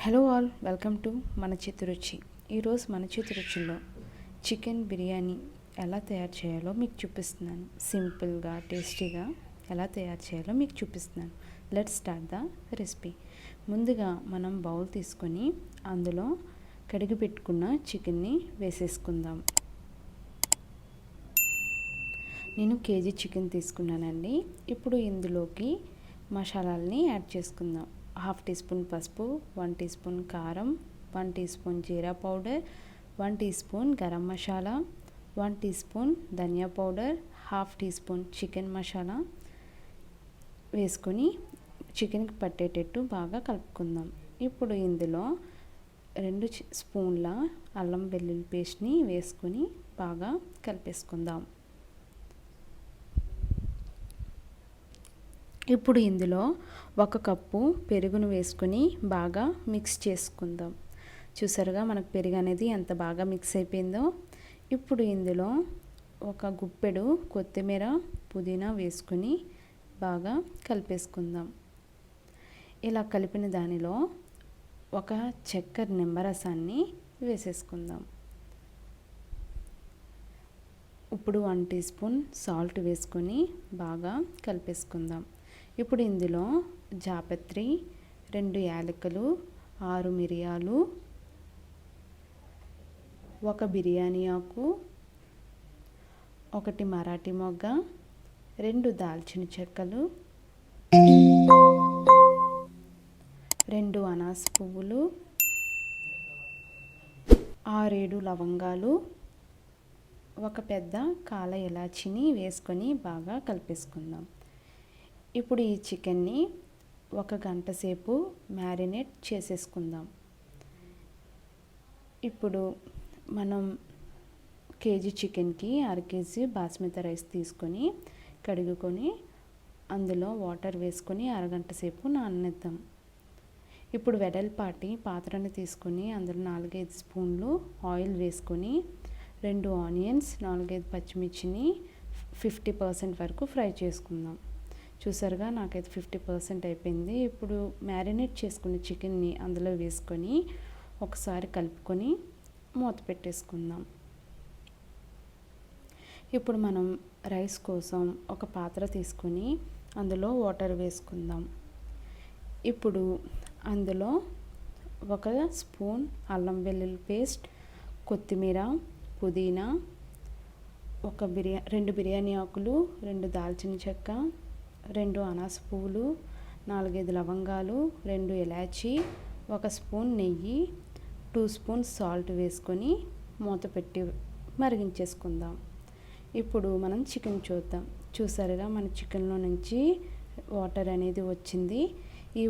Hello all, welcome to మన చేతి రుచి. ఈరోజు మన చేతి రుచిలో చికెన్ బిర్యానీ ఎలా తయారు చేయాలో మీకు చూపిస్తున్నాను. సింపుల్గా టేస్టీగా ఎలా తయారు చేయాలో మీకు చూపిస్తున్నాను. Let's start the recipe. ముందుగా మనం బౌల్ తీసుకొని అందులో కడిగి పెట్టుకున్న చికెన్ని వేసేసుకుందాం. నేను కేజీ చికెన్ తీసుకున్నానండి. ఇప్పుడు ఇందులోకి మసాలాలని యాడ్ చేసుకుందాం. 1/2 టీ స్పూన్ పసుపు, 1 టీ స్పూన్ కారం, 1 teaspoon jeera powder, 1 teaspoon garam masala, 1 teaspoon dhania powder, 1/2 teaspoon chicken masala వేసుకొని చికెన్కి పట్టేటట్టు బాగా కలుపుకుందాం. ఇప్పుడు ఇందులో 2 స్పూన్ల అల్లం వెల్లుల్లి పేస్ట్ని వేసుకొని బాగా కలిపేసుకుందాం. ఇప్పుడు ఇందులో 1 కప్పు పెరుగును వేసుకొని బాగా మిక్స్ చేసుకుందాం. చూసారుగా మనకు పెరుగు అనేది ఎంత బాగా మిక్స్ అయిపోయిందో. ఇప్పుడు ఇందులో 1 గుప్పెడు కొత్తిమీర, పుదీనా వేసుకొని బాగా కలిపేసుకుందాం. ఇలా కలిపిన దానిలో 1 చెక్క నిమ్మరసాన్ని వేసేసుకుందాం. ఇప్పుడు 1 టీ స్పూన్ సాల్ట్ వేసుకొని బాగా కలిపేసుకుందాం. ఇప్పుడు ఇందులో జాపత్రి, 2 యాలకులు, 6 మిరియాలు, 1 బిర్యానీ ఆకు, 1 మరాఠీ మొగ్గ, 2 దాల్చిన చెక్కలు, 2 అనాస పువ్వులు, 6-7 లవంగాలు, 1 పెద్ద కాల ఇలాచీని వేసుకొని బాగా కలిపేసుకుందాం. ఇప్పుడు ఈ చికెన్ని 1 గంట సేపు మ్యారినేట్ చేసేసుకుందాం. ఇప్పుడు మనం కేజీ చికెన్కి 1/2 కేజీ బాస్మతి రైస్ తీసుకొని కడుగుకొని అందులో వాటర్ వేసుకొని అరగంట సేపు నాననిద్దాం. ఇప్పుడు వెడల్పాటి పాత్రను తీసుకొని అందులో 4-5 స్పూన్లు ఆయిల్ వేసుకొని 2 ఆనియన్స్, 4-5 పచ్చిమిర్చిని 50% వరకు ఫ్రై చేసుకుందాం. చూసారుగా నాకైతే 50% అయిపోయింది. ఇప్పుడు మ్యారినేట్ చేసుకున్న చికెన్ని అందులో వేసుకొని ఒకసారి కలుపుకొని మూత పెట్టేసుకుందాం. ఇప్పుడు మనం రైస్ కోసం ఒక పాత్ర తీసుకొని అందులో వాటర్ వేసుకుందాం. ఇప్పుడు అందులో 1 స్పూన్ అల్లం వెల్లుల్లి పేస్ట్, కొత్తిమీర, పుదీనా, 2 బిర్యానీ ఆకులు, 2 దాల్చిన చెక్క, 2 అనాస పువ్వులు, 4-5 లవంగాలు, 2 ఇలాచీ, 1 స్పూన్ నెయ్యి, 2 స్పూన్స్ సాల్ట్ వేసుకొని మూత పెట్టి మరిగించేసుకుందాం. ఇప్పుడు మనం చికెన్ చూద్దాం. చూసారుగా మన చికెన్లో నుంచి వాటర్ అనేది వచ్చింది. ఈ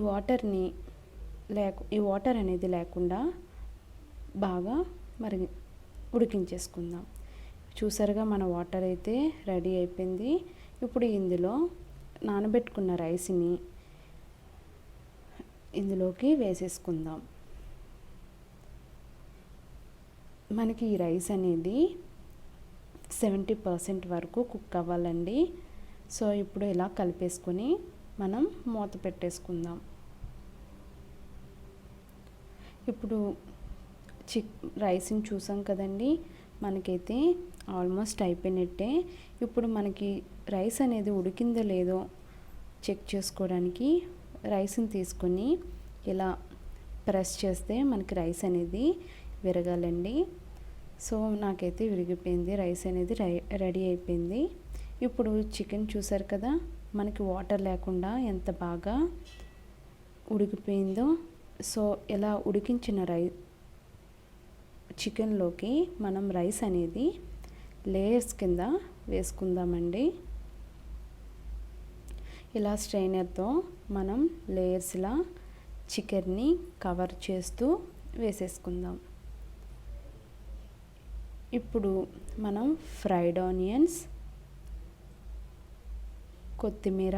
వాటర్ అనేది లేకుండా బాగా ఉడికించేసుకుందాం. చూసారుగా మన వాటర్ అయితే రెడీ అయిపోయింది. ఇప్పుడు ఇందులో నానబెట్టుకున్న రైస్ని ఇందులోకి వేసేసుకుందాం. మనకి ఈ రైస్ అనేది 70% వరకు కుక్ అవ్వాలండి. సో ఇప్పుడు ఇలా కలిపేసుకొని మనం మూత పెట్టేసుకుందాం. ఇప్పుడు రైస్ని చూసాం కదండి, మనకైతే ఆల్మోస్ట్ అయిపోయినట్టే. ఇప్పుడు మనకి రైస్ అనేది ఉడికిందో లేదో చెక్ చేసుకోవడానికి రైస్ని తీసుకొని ఇలా ప్రెస్ చేస్తే మనకి రైస్ అనేది విరగాలండి. సో నాకైతే విరిగిపోయింది, రైస్ అనేది రెడీ అయిపోయింది. ఇప్పుడు చికెన్ చూసారు కదా, మనకి వాటర్ లేకుండా ఎంత బాగా ఉడికిపోయిందో. సో ఇలా ఉడికించిన చికెన్లోకి మనం రైస్ అనేది లేయర్స్ కింద వేసుకుందామండి. ఇలా స్ట్రైనర్తో మనం లేయర్స్లా చికెన్ని కవర్ చేస్తూ వేసేసుకుందాం. ఇప్పుడు మనం ఫ్రైడ్ ఆనియన్స్, కొత్తిమీర,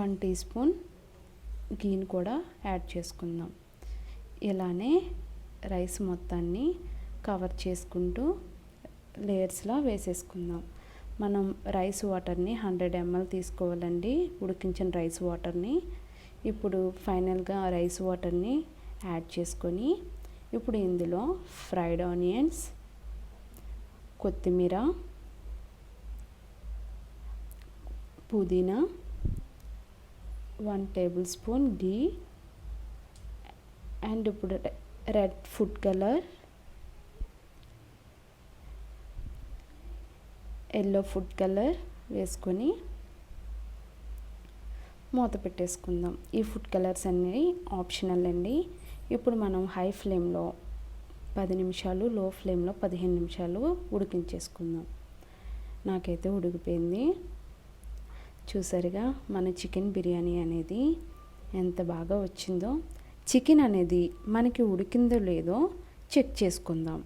1 టీ స్పూన్ గీని కూడా యాడ్ చేసుకుందాం. ఇలానే రైస్ మొత్తాన్ని కవర్ చేసుకుంటూ లేయర్స్లా వేసేసుకుందాం. మనం రైస్ వాటర్ని 100 ml తీసుకోవాలండి, ఉడికించిన రైస్ వాటర్ని. ఇప్పుడు ఫైనల్గా రైస్ వాటర్ని యాడ్ చేసుకొని ఇప్పుడు ఇందులో ఫ్రైడ్ ఆనియన్స్, కొత్తిమీర, పుదీనా, 1 టేబుల్ స్పూన్ ఘీ అండ్ ఇప్పుడు red food colour, yellow food colour వేసుకొని మూత పెట్టేసుకుందాం. ఈ ఫుడ్ కలర్స్ అన్నీ ఆప్షనల్ అండి. ఇప్పుడు మనం హై ఫ్లేమ్లో 10 నిమిషాలు, లో ఫ్లేమ్లో 15 నిమిషాలు ఉడికించేసుకుందాం. నాకైతే ఉడికిపోయింది. చూసారుగా మన చికెన్ బిర్యానీ అనేది ఎంత బాగా వచ్చిందో. చికెన్ అనేది మనకి ఉడికిందో లేదో చెక్ చేసుకుందాం.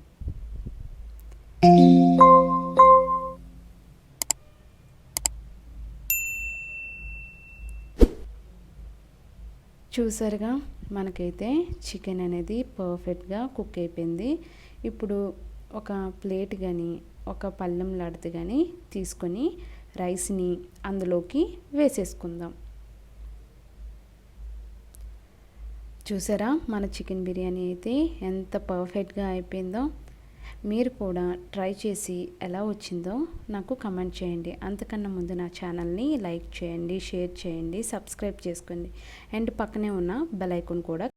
చూసారుగా మనకైతే చికెన్ అనేది పర్ఫెక్ట్గా కుక్ అయిపోయింది. ఇప్పుడు ఒక ప్లేట్ కానీ ఒక పళ్ళెం లాంటిది కానీ తీసుకొని రైస్ని అందులోకి వేసేసుకుందాం. చూసారా మన చికెన్ బిర్యానీ అయితే ఎంత పర్ఫెక్ట్గా అయిపోయిందో. మీరు కూడా ట్రై చేసి ఎలా వచ్చిందో నాకు కమెంట్ చేయండి. అంతకన్నా ముందు నా ఛానల్ని లైక్ చేయండి, షేర్ చేయండి, సబ్స్క్రైబ్ చేసుకోండి అండ్ పక్కనే ఉన్న బెల్ ఐకాన్ కూడా